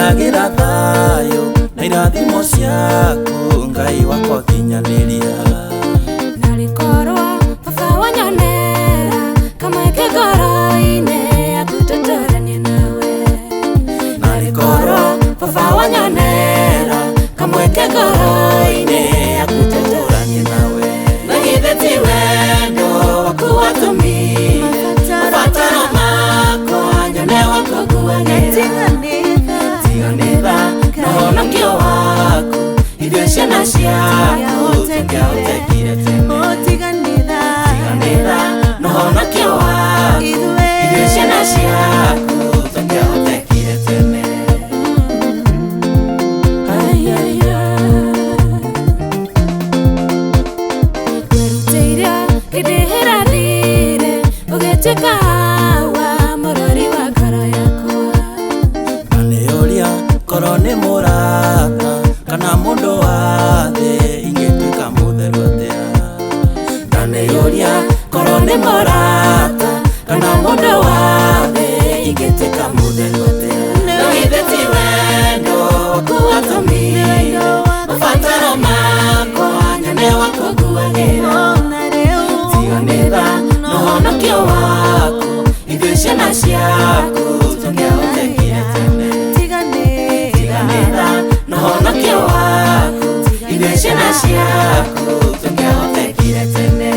ndagira thayo na irathimo ciaku Ngai wakwa kinyanĩria. Nalikorwo baba wanyonera kamweke ngoro-inĩ yaku tũtũranie nawe. Nalikorwo baba wanyonera kamweke ngoro-inĩ yaku tũtũranie nawe. Na githĩ ti wendo waku watũmire mabataro makwa nyone wakuguage. Tiganĩra na ũhonokio waku ithuĩ ciana ciaku tũngĩahotokire tene. Tiganĩra na ũhonokio waku ithuĩ ciana ciaku tũngĩahotokire tene. Werutĩire hĩndĩ ĩrathire ũgĩtuĩka wa mũrori wa ngoro yakwa. Na nĩũria korwo nĩ mũrata kana mũndũ wa thĩ ingĩtuĩka mũtheru atĩa. Na nĩũria korwo nĩ mũrata kana mũndũ wa thĩ ingĩtuĩka mũtheru atĩa. Na githĩ ti wendo waku watũmire mabataro makwa nyone wakuguagĩra. Tiganĩra na ũhonokio waku ithuĩ ciana ciaku tũngĩahotokire tene. Tiganĩra na ũhonokio waku ithuĩ ciana ciaku tũngĩahotokire tene.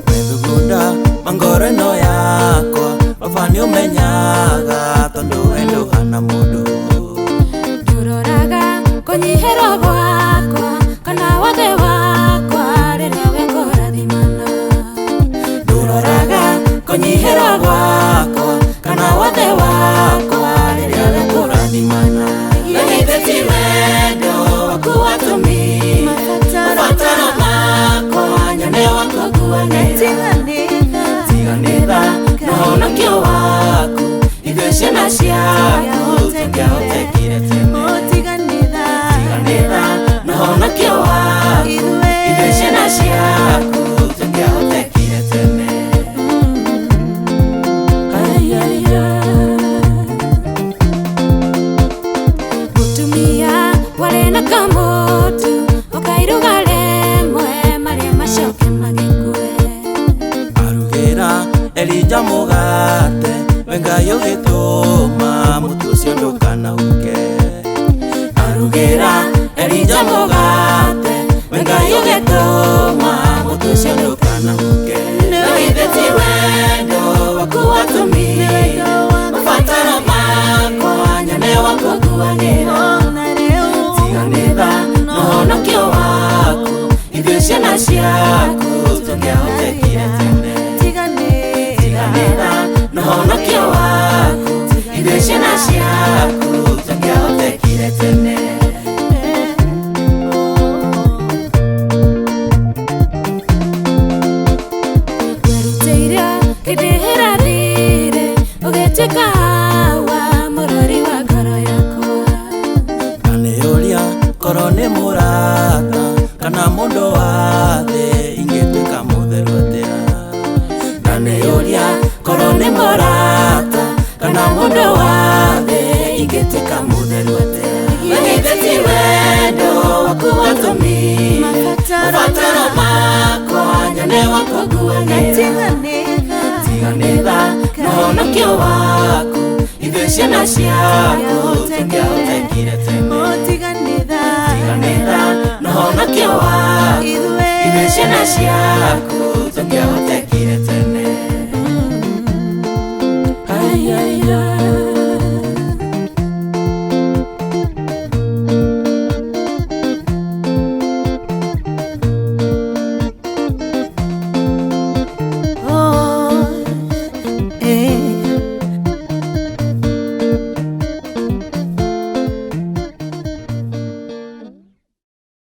Wethugunda mangoro ĩno yakwa baba nĩũmenyaga tondũ we ndũhana mũndũ. Ndũroraga kũnyihĩrwo gwakwa kana wathe wakwa rĩrĩa wekũrathimana. Ndũroraga kũnyihĩrwo gwakwa kana wathe wakwa rĩrĩa wekũrathimana. Na githĩ ti wendo waku watũmire mabataro makwa nyone wakuguagĩra. Tiganĩra na ũhonokio waku ithuĩ ciana ciaku tũngĩahotokire tene. Tiganĩra na ũhonokio waku ithuĩ ciana ciaku tũngĩahotokire tene. Mũtumia warĩ na kamũtu ũkairuga rĩmwe marĩa macoke magĩkue. Arugĩra Elija mũgate we Ngai ũgĩtũma mũtu ũcio ndũkanahuke. Arugĩra Elija mũgate we Ngai ũgĩtũma mũtu ũcio ndũkanahuke. Na githĩ ti wendo waku watũmire mabataro makwa nyone wakuguagĩra. Tiganĩra na ũhonokio waku ithuĩ ciana ciaku tũngĩahotokire tene. Tiganĩra na ũhonokio waku ithuĩ ciana ciaku tũngĩahotokire tene. Werutĩire hĩndĩ ĩrathire ũgĩtuĩka wa mũrori wa ngoro yakwa. Na nĩũria korwo nĩ mũrata kana mũndũ wa thĩ ingĩtuĩka mũtheru atĩa. Na nĩũria korwo nĩ mũrata kana mũndũ wa thĩ ingĩtuĩka mũtheru atĩa. Na githĩ ti wendo waku watũmire mabataro makwa nyone wakuguagĩra. Tiganĩra na ũhonokio waku ithuĩ ciana ciaku tũngĩahotokire tene. Tiganĩra na ũhonokio waku ithuĩ ciana ciaku tũngĩahotokire tene.